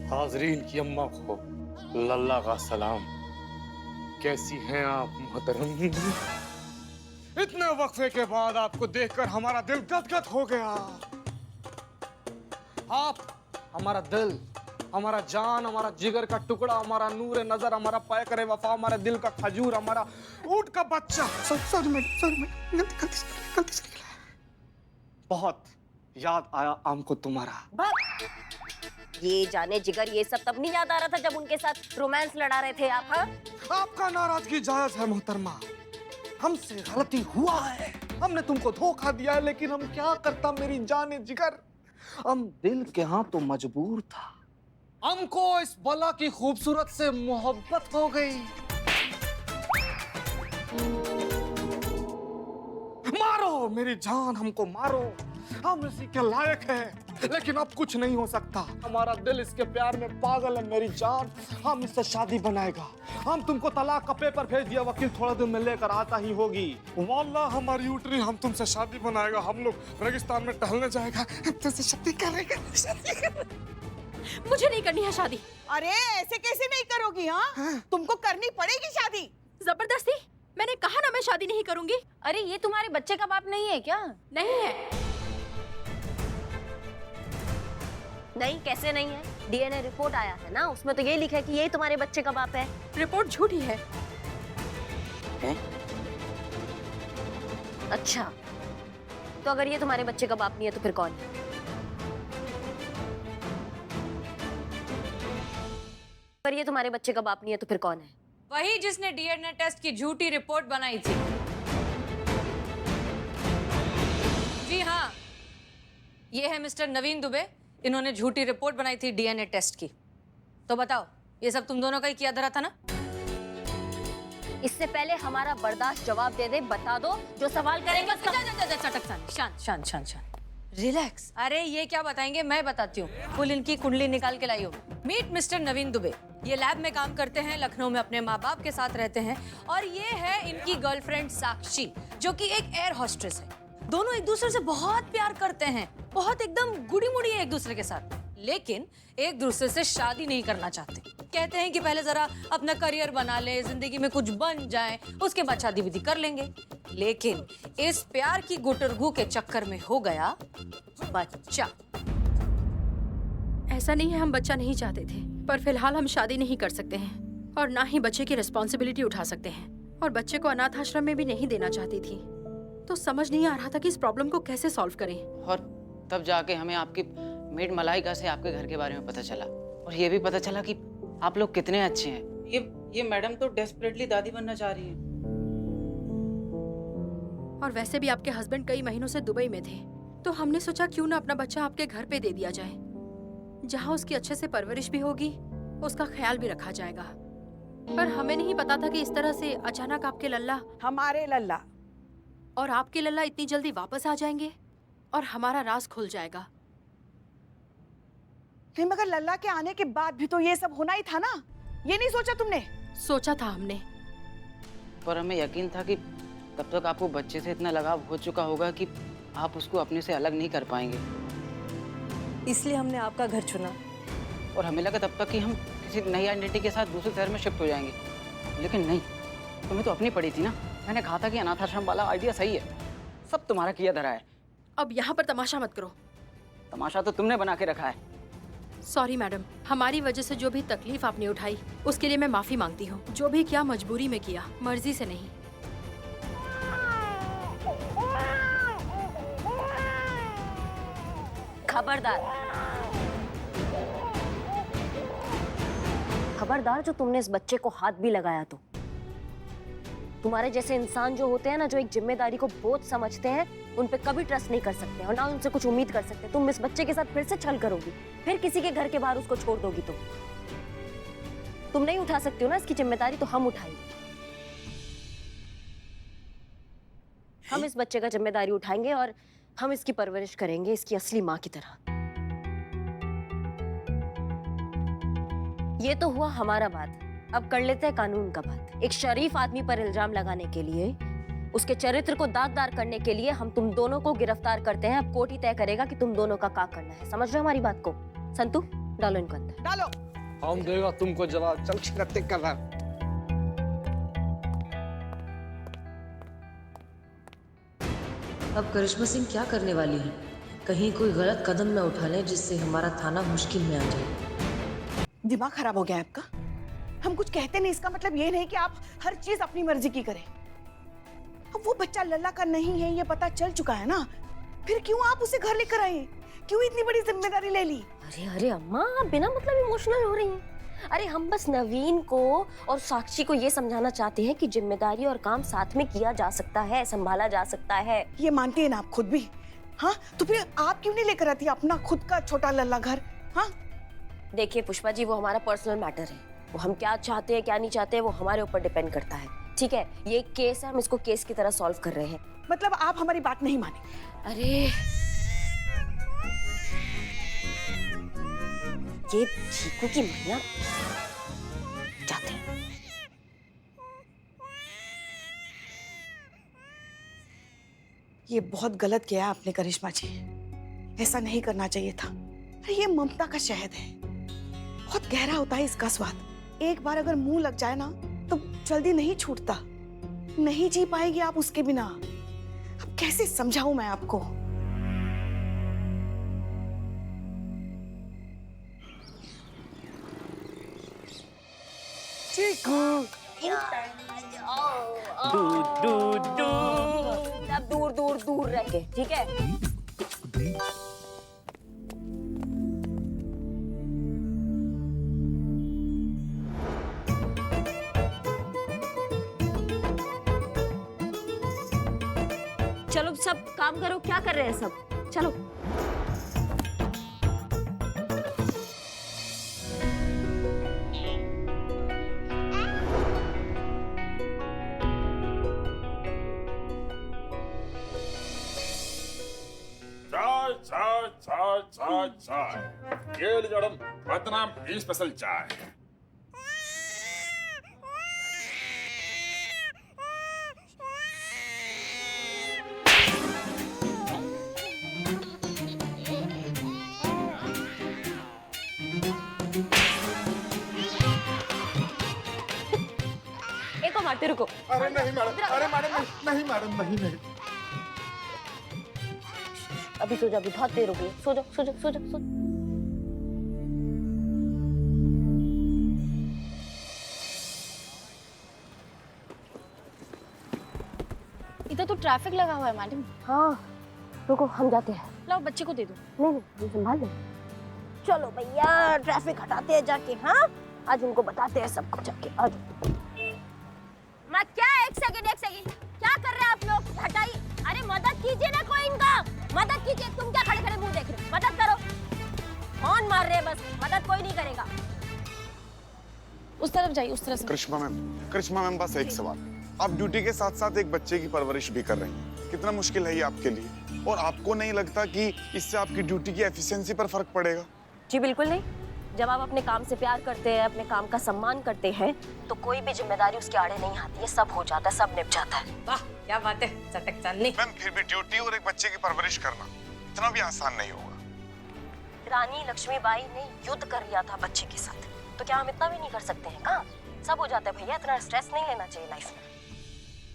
हाजरीन की अम्मा को लल्ला का सलाम। कैसी हैं आप मोहतरम? इतने वक्फे के बाद आपको देखकर हमारा दिल गदगद हो गया। आप हमारा दिल, हमारा जान, हमारा जिगर का टुकड़ा, हमारा नूर नजर, हमारा पैकर वफा, हमारा दिल का खजूर, हमारा ऊंट का बच्चा। सॉरी मैडम, गलती से निकला। बहुत याद आया हमको तुम्हारा। ये जाने जिगर, ये सब तब नहीं याद आ रहा था जब उनके साथ रोमांस लड़ा रहे थे आप? हाँ, आपका नाराजगी जायज है मोहतरमा, हमसे गलती हुआ है, हमने तुमको धोखा दिया है, लेकिन हम क्या करता मेरी जाने जिगर। हम दिल के यहाँ तो मजबूर था, हमको इस बला की खूबसूरत से मोहब्बत हो गई। मारो मेरी जान, हमको मारो, हम इसी के लायक हैं, लेकिन अब कुछ नहीं हो सकता। हमारा दिल इसके प्यार में पागल है मेरी जान, हम इससे शादी बनाएगा। हम तुमको तलाक का पेपर भेज दिया, वकील थोड़ा दिन में लेकर आता ही होगी। वाल्लाह हमारी उतरी, हम तुमसे शादी बनाएगा, हम लोग रेगिस्तान में टहलने जाएगा, हम तुमसे शादी करेंगे। मुझे नहीं करनी है शादी। अरे ऐसे कैसे नहीं करोगी? हाँ, तुमको करनी पड़ेगी शादी। जबरदस्ती? मैंने कहा ना मैं शादी नहीं करूंगी। अरे ये तुम्हारे बच्चे का बाप नहीं है क्या? नहीं है। नहीं, कैसे नहीं है? डीएनए रिपोर्ट आया है ना, उसमें तो ये लिखा है कि यही तुम्हारे बच्चे का बाप है। रिपोर्ट झूठी है। अच्छा, तो अगर ये तुम्हारे बच्चे का बाप नहीं है तो फिर कौन है? अगर ये तुम्हारे बच्चे का बाप नहीं है तो फिर कौन है? वही जिसने डीएनए टेस्ट की झूठी रिपोर्ट बनाई थी। जी हाँ, ये है मिस्टर नवीन दुबे, इन्होंने झूठी रिपोर्ट बनाई थी डीएनए टेस्ट की। तो बताओ, ये सब तुम दोनों का ही किया धरा था ना? इससे पहले हमारा बर्दाश्त जवाब दे दे, बता दो जो सवाल करेंगे शांत शांत शांत शांत, रिलैक्स। अरे ये क्या बताएंगे, मैं बताती हूँ। फुल इनकी कुंडली निकाल के लाई हो। मीट मिस्टर नवीन दुबे, ये लैब में काम करते हैं, लखनऊ में अपने माँ बाप के साथ रहते हैं, और ये है इनकी गर्लफ्रेंड साक्षी, जो कि एक एयर होस्टेस है। दोनों एक दूसरे से बहुत प्यार करते हैं, बहुत एकदम गुड़ी मुड़ी है एक दूसरे के साथ, लेकिन एक दूसरे से शादी नहीं करना चाहते। कहते हैं कि पहले जरा अपना करियर बना ले, जिंदगी में कुछ बन जाए, उसके बाद शादी विधि कर लेंगे। लेकिन इस प्यार की गुटरगू के चक्कर में हो गया बच्चा। ऐसा नहीं है हम बच्चा नहीं चाहते थे, पर फिलहाल हम शादी नहीं कर सकते हैं और ना ही बच्चे की रिस्पॉन्सिबिलिटी उठा सकते हैं, और बच्चे को अनाथ आश्रम में भी नहीं देना चाहती थी। तो समझ नहीं आ रहा था कि इस प्रॉब्लम को कैसे सॉल्व करें। और तब जाके हमें आपकी मेड मलाइका से आपके घर के बारे में पता चला, और ये भी पता चला कि आप लोग कितने अच्छे हैं। ये मैडम तो डेस्परेटली दादी बनना चाह रही है। और वैसे भी आपके हस्बैंड कई महीनों से दुबई में थे, तो हमने सोचा क्यों ना अपना बच्चा आपके घर पे दे दिया जाए, जहाँ उसकी अच्छे से परवरिश भी होगी, उसका ख्याल भी रखा जाएगा। पर हमें नहीं पता था कि इस तरह से अचानक आपके लल्ला, हमारे लल्ला और आपके लल्ला इतनी जल्दी वापस आ जाएंगे और हमारा राज खुल जाएगा। नहीं, मगर लल्ला के आने के बाद भी तो ये सब होना ही था ना, ये नहीं सोचा तुमने? सोचा था हमने, पर हमें यकीन था कि तब तक आपको बच्चे से इतना लगाव हो चुका होगा कि आप उसको अपने से अलग नहीं कर पाएंगे, इसलिए हमने आपका घर चुना। और हमें लगा तब तक कि हम किसी नई आइडेंटिटी के साथ दूसरे शहर में शिफ्ट हो जाएंगे, लेकिन नहीं, तुम्हें तो अपनी पड़ी थी ना। मैंने कहा था कि अनाथ आश्रम वाला आइडिया सही है, सब तुम्हारा किया धरा है। अब यहाँ पर तमाशा मत करो। तमाशा तो तुमने बना के रखा है। सॉरी मैडम, हमारी वजह से जो भी तकलीफ आपने उठाई उसके लिए मैं माफी मांगती हूँ। जो भी किया मजबूरी में किया, मर्जी से नहीं। खबरदार, खबरदार जो तुमने इस बच्चे को हाथ भी लगाया तो। तुम्हारे जैसे इंसान जो होते हैं ना, जो एक जिम्मेदारी को बोझ समझते हैं, उन पे कभी ट्रस्ट नहीं कर सकते और ना उनसे कुछ उम्मीद कर सकते। तुम इस बच्चे के साथ फिर से छल करोगी, फिर किसी के घर के बाहर उसको छोड़ दोगी। तुम नहीं उठा सकती हो ना इसकी जिम्मेदारी, तो हम उठाएंगे। हम इस बच्चे का जिम्मेदारी उठाएंगे और हम इसकी परवरिश करेंगे इसकी असली माँ की तरह। ये तो हुआ हमारा बात, अब कर लेते हैं कानून का बात। एक शरीफ आदमी पर इल्जाम लगाने के लिए, उसके चरित्र को दागदार करने के लिए हम तुम दोनों को गिरफ्तार करते हैं। अब कोर्ट ही तय करेगा कि तुम दोनों का क्या करना है। समझ रहे हो हमारी बात को? संतू, डालो इनको अंदर। डालो। हम देगा तुमको जवाब। चल करते कर रहा है। अब करिश्मा सिंह क्या करने वाली है? कहीं कोई गलत कदम न उठा ले जिससे हमारा थाना मुश्किल में आ जाए। दिमाग खराब हो गया है आपका? हम कुछ कहते नहीं, इसका मतलब ये नहीं कि आप हर चीज अपनी मर्जी की करें। अब वो बच्चा लल्ला का नहीं है, ये पता चल चुका है ना, फिर क्यों आप उसे घर लेकर आए? क्यों इतनी बड़ी जिम्मेदारी ले ली? अरे अरे अम्मा, आप बिना मतलब इमोशनल हो रही हैं। अरे हम बस नवीन को और साक्षी को ये समझाना चाहते हैं कि जिम्मेदारी और काम साथ में किया जा सकता है, संभाला जा सकता है। ये मानती है ना आप खुद भी? हाँ, तो फिर आप क्यों नहीं लेकर आती अपना खुद का छोटा लल्ला घर? हाँ, देखिए पुष्पा जी, वो हमारा पर्सनल मैटर है। वो हम क्या चाहते हैं क्या नहीं चाहते वो हमारे ऊपर डिपेंड करता है, ठीक है? ये एक केस है, हम इसको केस की तरह सॉल्व कर रहे हैं। मतलब आप हमारी बात नहीं माने? अरे ये चीकू की मैया जाते हैं। ये बहुत गलत किया है आपने करिश्मा जी, ऐसा नहीं करना चाहिए था। अरे ये ममता का शहद है, बहुत गहरा होता है इसका स्वाद। एक बार अगर मुंह लग जाए ना तो जल्दी नहीं छूटता। नहीं जी पाएगी आप उसके बिना। अब कैसे समझाऊं मैं आपको? अब दूर दूर दूर रह के, ठीक है? चलो सब काम करो, क्या कर रहे हैं सब? चलो। चाय चाय चाय चाय चाय ये ली मैडम बदनाम टी स्पेशल चाय एक को मारते रुको। अरे नहीं मैडम, अरे मैडम नहीं मैडम, नहीं नहीं। अभी सो जाओ, अभी बहुत देर हो गई। सो जाओ सो जाओ सो जाओ सो। इधर तो ट्रैफिक लगा हुआ है मैडम। हाँ रुको, हम जाते हैं। लाओ बच्चे को दे दो। नहीं नहीं, हम संभाल लें। चलो भैया, ट्रैफिक हटाते हैं जाके। हाँ, आज उनको बताते हैं सबको जाके। आज मैं क्या, एक सेकंड क्या कर रहे हैं आप लोग? हटाइए। अरे मदद कीजिए ना कोई, इनका मदद कीजिए। तुम क्या खड़े खड़े मुंह देख रहे हो? मदद करो। कौन मार रहे हैं? बस मदद कोई नहीं करेगा। उस तरफ जाइए, उस तरफ से। करिश्मा मैम बस एक सवाल। आप ड्यूटी के साथ साथ एक बच्चे की परवरिश भी कर रही हैं। कितना मुश्किल है ये आपके लिए? और आपको नहीं लगता कि इससे आपकी ड्यूटी की एफिशिएंसी पर फर्क पड़ेगा? जी बिल्कुल नहीं। जब आप अपने काम से प्यार करते हैं, अपने काम का सम्मान करते हैं, तो कोई भी जिम्मेदारी उसके आड़े नहीं आती है। सब हो जाता है, सब निप जाता है। वाह क्या बात है, चटक चांदनी। मैम फिर भी ड्यूटी और एक बच्चे की परवरिश करना इतना भी आसान नहीं होगा। रानी लक्ष्मीबाई ने युद्ध कर लिया था बच्चे के साथ, तो क्या हम इतना भी नहीं कर सकते हैं? कहाँ सब हो जाता है भैया, इतना स्ट्रेस नहीं लेना चाहिए लाइफ में।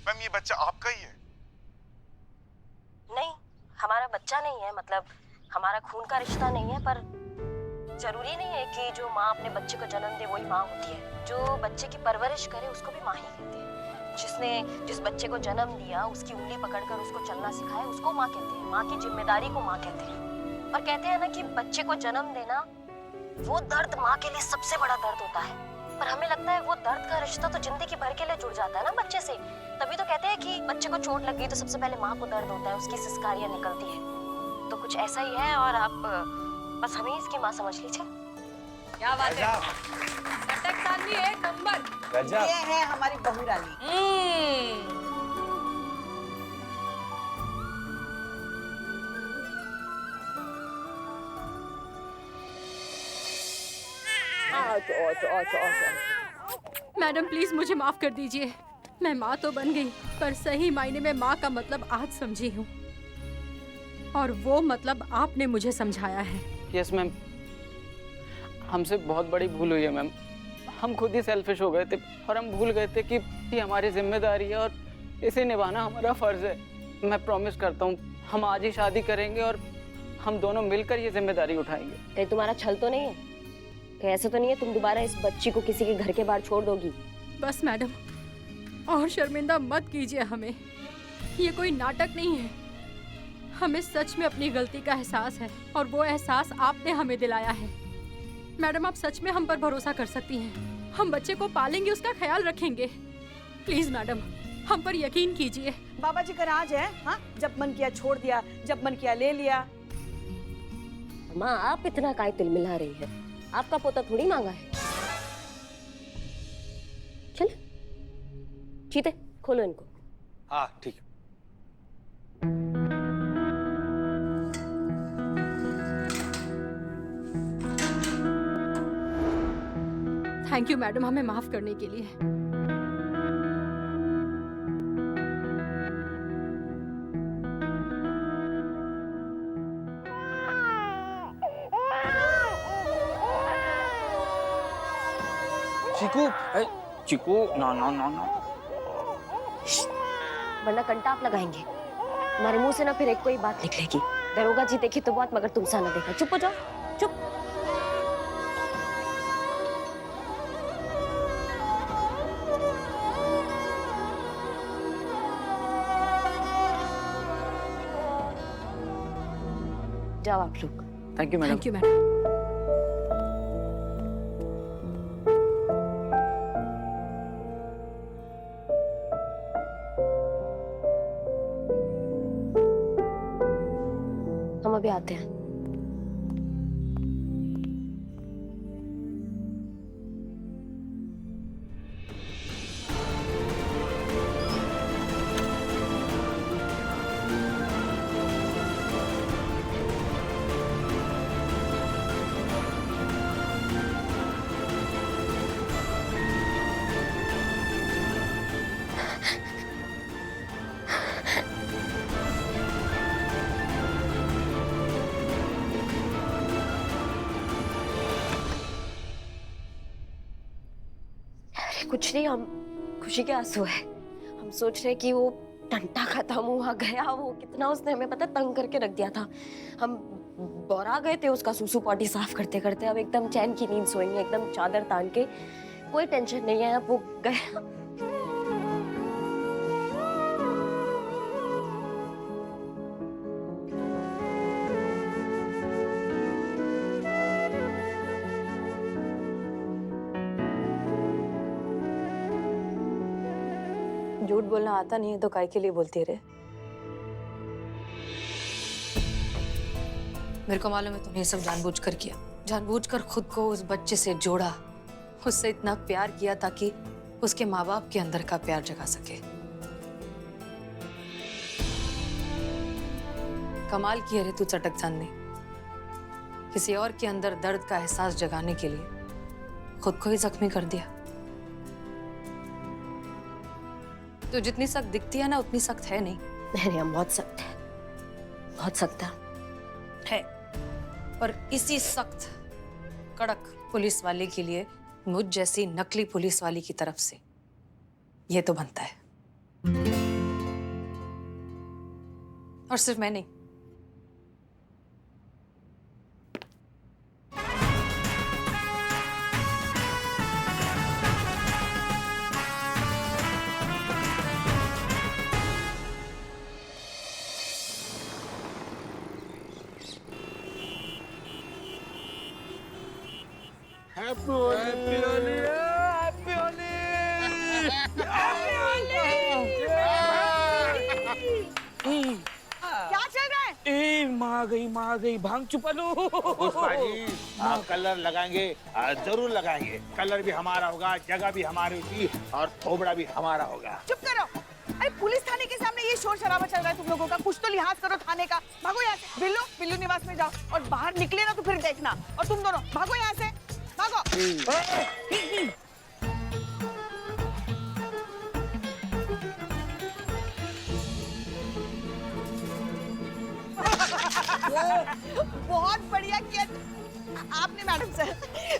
मैम ये बच्चा आपका ही है? नहीं, हमारा बच्चा नहीं है, मतलब हमारा खून का रिश्ता नहीं है, पर जरूरी नहीं है कि जो माँ अपने बच्चे को जन्म दे वही माँ होती है। जो बच्चे की परवरिश करे उसको भी माँ ही कहते हैं। जिस बच्चे को जन्म दिया, उसकी उंगली पकड़कर उसको चलना सिखाया, उसको माँ कहते हैं। माँ की जिम्मेदारी को माँ कहते हैं। और कहते हैं ना कि बच्चे को जन्म देना, वो दर्द माँ के लिए सबसे बड़ा दर्द होता है। पर हमें लगता है वो दर्द का रिश्ता तो जिंदगी भर के लिए जुड़ जाता है ना बच्चे से। तभी तो कहते हैं कि बच्चे को चोट लग गई तो सबसे पहले माँ को दर्द होता है, उसकी सिसकारियां निकलती है। तो कुछ ऐसा ही है, और आप बस हमें इसकी माँ समझ लीजिए। क्या बात है, चटक चांदनी एक नंबर। ये है हमारी बहू रानी। मैडम प्लीज मुझे माफ कर दीजिए। मैं माँ तो बन गई, पर सही मायने में माँ का मतलब आज समझी हूँ, और वो मतलब आपने मुझे समझाया है। Yes ma'am. हमसे बहुत बड़ी भूल हुई है मैम। हम खुद ही सेल्फिश हो गए थे और हम भूल गए थे कि ये हमारी जिम्मेदारी है और इसे निभाना हमारा फर्ज है। मैं प्रॉमिस करता हूँ हम आज ही शादी करेंगे और हम दोनों मिलकर ये जिम्मेदारी उठाएंगे। कहीं तुम्हारा छल तो नहीं है? कहीं ऐसा तो नहीं है तुम दोबारा इस बच्ची को किसी के घर के बाहर छोड़ दोगी? बस मैडम, और शर्मिंदा मत कीजिए हमें। ये कोई नाटक नहीं है। हमें सच में अपनी गलती का एहसास है और वो एहसास आपने हमें दिलाया है। मैडम, आप सच में हम पर भरोसा कर सकती हैं। हम बच्चे को पालेंगे, उसका ख्याल रखेंगे। प्लीज मैडम, हम पर यकीन कीजिए। बाबा जी का राज है, हाँ? जब मन किया छोड़ दिया, जब मन किया ले लिया। माँ, आप इतना काय तिल मिला रही है? आपका पोता थोड़ी मांगा है। चल चीते, खोलो इनको। हाँ ठीक। थैंक यू मैडम, हमें माफ करने के लिए। चीकू, चिकू ना ना ना ना। वरना कंटाप लगाएंगे। हमारे मुंह से ना फिर एक कोई बात निकलेगी। दरोगा जी देखे तो बहुत, मगर तुम सा ना देखा। चुप हो जाओ, चुप। जाओ आप लोग। Thank you madam. Thank you madam. हम अभी आते हैं। कुछ नहीं, हम खुशी के आंसू है। हम सोच रहे कि वो टंटा खत्म हुआ गया, वो कितना उसने हमें पता तंग करके रख दिया था। हम बौरा गए थे उसका सूसू पॉटी साफ करते करते। अब एकदम चैन की नींद सोएंगे, एकदम चादर तान के। कोई टेंशन नहीं है, अब वो गया। झूठ बोलना आता नहीं है तो काय के लिए बोलती रहे? मेरे को मालूम है तूने ये सब जानबूझकर किया, जानबूझकर खुद को उस बच्चे से जोड़ा, उससे इतना प्यार किया ताकि उसके माँ बाप के अंदर का प्यार जगा सके। कमाल किया रे तू चटक चांदनी, किसी और के अंदर दर्द का एहसास जगाने के लिए खुद को ही जख्मी कर दिया। तो जितनी सख्त दिखती है ना उतनी सख्त है नहीं। नहीं, हम बहुत सख्त है, बहुत सख्त है। और इसी सख्त कड़क पुलिस वाले के लिए मुझ जैसी नकली पुलिस वाली की तरफ से ये तो बनता है। और सिर्फ मैं नहीं, हैप्पी होली, हैप्पी होली, क्या चल रहा है? ए माँ गई भांग चुपा लो। पुष्पा जी, कलर लगाएंगे, जरूर लगाएंगे। कलर भी हमारा होगा, जगह भी हमारी होगी और थोबड़ा भी हमारा होगा। चुप करो। अरे पुलिस थाने के सामने ये शोर शराबा चल रहा है तुम लोगों का। कुछ तो लिहाज करो थाने का। भागो यहाँ से। बिल्लू, बिल्लू निवास में जाओ और बाहर निकले ना तो फिर देखना। और तुम दोनों भागो यहाँ से, भागो। बहुत बढ़िया किया। आपने मैडम सर,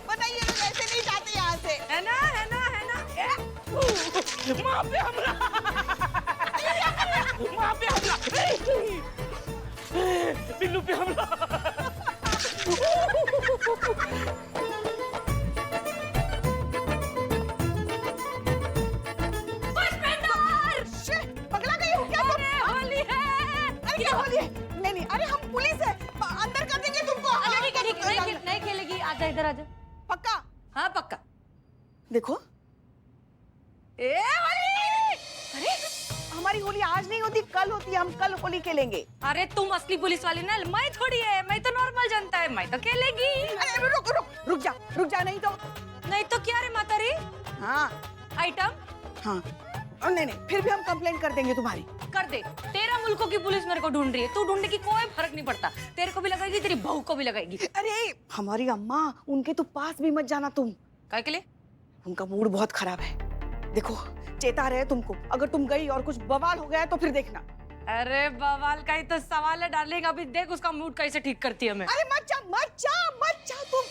बताइए लोग ऐसे नहीं जाते यहाँ से। है ना, है ना, है ना। माँ पे हमला, माँ पे हमला, बिल्लू पे हमला। पगला गई हो क्या तुम? होली है। अरे क्या होली है? नहीं नहीं, अरे हम पुलिस है, अंदर कर देंगे तुमको। ठीक है, ठीक है, नहीं खेलेगी। आजा इधर आजा। पक्का? हाँ पक्का। देखो, ए होली। अरे हमारी होली आज नहीं होती, कल होती है, हम कल होली खेलेंगे। अरे तुम असली पुलिस वाली ना, मैं थोड़ी है, मैं तो नॉर्मल जनता है, मैं तो खेलेगी। अरे रुक जा, नहीं तो क्या रे मातारी? हाँ आइटम हाँ, और नहीं, फिर भी हम कंप्लेंट कर देंगे तुम्हारी। कर दे। 13 मुल्कों की पुलिस मेरे को ढूंढ रही है, तू ढूंढने की कोई फर्क नहीं पड़ता। तेरे को भी लगाएगी, तेरी बहू को भी लगाएगी। अरे हमारी अम्मा, उनके तो पास भी मत जाना तुम। काय के लिए? उनका मूड बहुत खराब है। देखो, चेता रहे तुमको, अगर तुम गई और कुछ बवाल हो गया तो फिर देखना। अरे बवाल का ही तो सवाल है डार्लिंग, अभी देख उसका मूड कैसे ठीक करती है मैं। अरे मत जा तुम।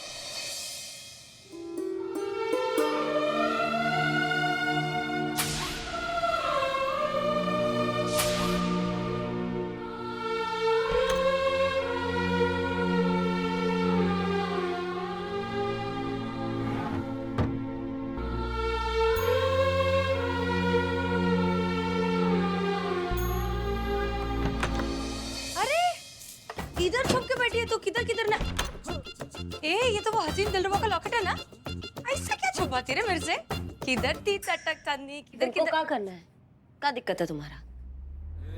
इधर छुप के बैठी है तू, किधर ना। ए ये तो वो हसीन दिलरुबा का लॉकेट है ना, ऐसा क्या छुपाती रे मेरे से? किधर थी चटक चांदनी, किधर क्या करना है? क्या दिक्कत है तुम्हारा?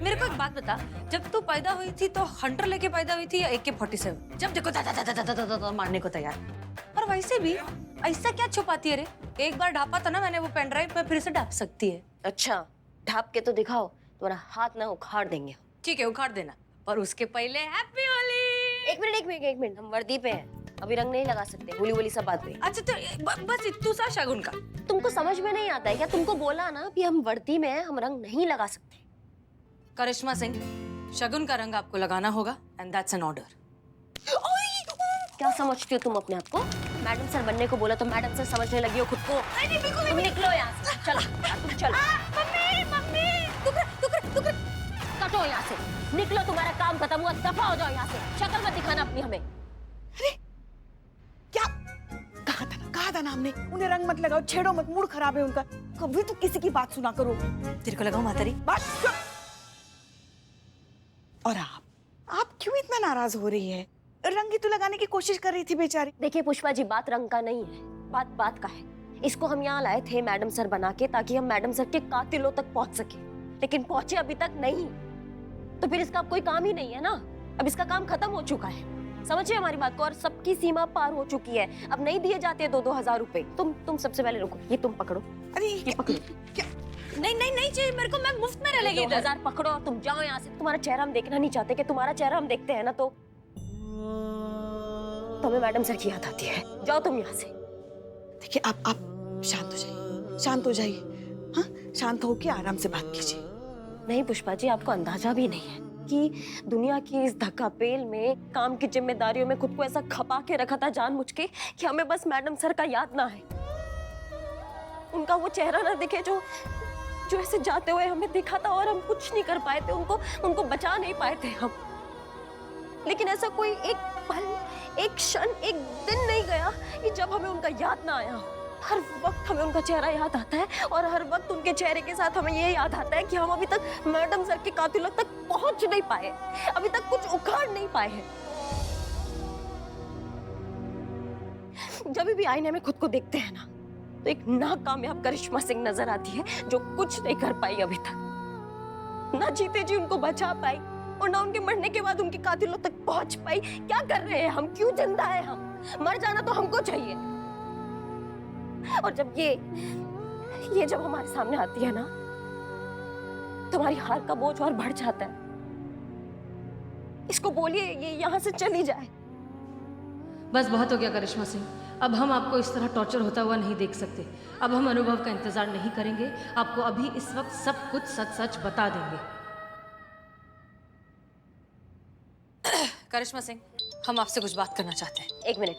मेरे को एक बात बता, जब तू पैदा हुई थी तो हंटर लेके पैदा हुई थी या AK-47? जब देखो दा मारने को तैयार। और वैसे भी ऐसा क्या छुपाती है रे? एक बार ढापा था ना मैंने वो पेन ड्राइव पे, फिर से ढाप सकती है। अच्छा, ढाप के तो दिखाओ, तुम्हारा हाथ ना उखाड़ देंगे। ठीक है, उखाड़ देना, पर उसके पहले हैप्पी होली। एक मिनट, हम वर्दी पे हैं, अभी रंग नहीं लगा सकते, होली सब बात पे। अच्छा तो बस इतू सा शगुन का तुमको समझ में नहीं आता है क्या? तुमको बोला ना कि हम वर्दी में हैं, हम रंग नहीं लगा सकते। करिश्मा सिंह, शगुन का रंग आपको लगाना होगा, एंड दैट्स एन ऑर्डर। क्या समझती हो तुम अपने आप को? मैडम सर बनने को बोला तो मैडम सर समझने लगी हो खुद को। तुम निकलो यहाँ से, चलो तुम चलो। मम्मी, कटो यहाँ से, निकलो, तुम्हारा काम खत्म हुआ, दफा हो जाओ यहाँ से। शक्ल मत दिखाना अपनी हमें। अरे क्या कहा था ना हमने, उन्हें रंग मत लगाओ, छेड़ो मत, मूड खराब है उनका। कभी तो किसी की बात सुना करो। तेरे को लगाओ मातारी? बस। और आप क्यों इतना नाराज हो रही है? रंग ही तो लगाने की कोशिश कर रही थी बेचारी। देखिए पुष्पा जी, बात रंग का नहीं है, बात का है। इसको हम यहाँ लाए थे मैडम सर बना के, ताकि हम मैडम सर के कातिलों तक पहुंच सके, लेकिन पहुंचे अभी तक नहीं। तो फिर इसका अब कोई काम ही नहीं है ना, अब इसका काम खत्म हो चुका है। समझिए हमारी बात को, और सबकी सीमा पार हो चुकी है, अब नहीं दिए जाते 2-2 हजार रुपए। तुम सबसे पहले रुको, ये तुम पकड़ो। अरे ये पकड़ो। क्या? नहीं चाहिए मेरे को, मैं मुफ्त में रह लेगी। 2000 पकड़ो और तुम जाओ यहाँ से। तुम्हारा चेहरा हम देखना नहीं चाहते, कि तुम्हारा चेहरा हम देखते हैं ना तो हमें मैडम सर की याद आती है। जाओ तुम यहाँ से। देखिए आप शांत हो जाइए। हाँ, शांत होके आराम से बात कीजिए। नहीं पुष्पा जी, आपको अंदाजा भी नहीं है कि दुनिया की इस धक्कापेल में, काम की जिम्मेदारियों में खुद को ऐसा खपा के रखा था जानबूझ के, कि हमें बस मैडम सर का याद ना है, उनका वो चेहरा ना दिखे जो ऐसे जाते हुए हमें दिखा था, और हम कुछ नहीं कर पाए थे, उनको बचा नहीं पाए थे हम। लेकिन ऐसा कोई एक पल, एक क्षण, एक दिन नहीं गया कि जब हमें उनका याद ना आया। हर वक्त हमें उनका चेहरा याद आता है, और हर वक्त उनके चेहरे के साथ हमें ये याद आता है कि हम अभी तक मैडम सर के कातिलों तक पहुंच नहीं पाए, अभी तक कुछ उखाड़ नहीं पाए हैं। जब भी आईने में खुद को देखते हैं ना, तो एक नाकामयाब करिश्मा सिंह नजर आती है, जो कुछ नहीं कर पाई अभी तक। ना जीते जी उनको बचा पाई, और ना उनके मरने के बाद उनके कातिलों तक पहुंच पाई। क्या कर रहे हैं हम? क्यों जिंदा है हम? मर जाना तो हमको चाहिए। और जब ये जब हमारे सामने आती है ना, तुम्हारी हार का बोझ और बढ़ जाता है। इसको बोलिए ये यहाँ से चली जाए। बस बहुत हो गया करिश्मा सिंह, अब हम आपको इस तरह टॉर्चर होता हुआ नहीं देख सकते। अब हम अनुभव का इंतजार नहीं करेंगे, आपको अभी इस वक्त सब कुछ सच बता देंगे। करिश्मा सिंह, हम आपसे कुछ बात करना चाहते हैं। एक मिनट,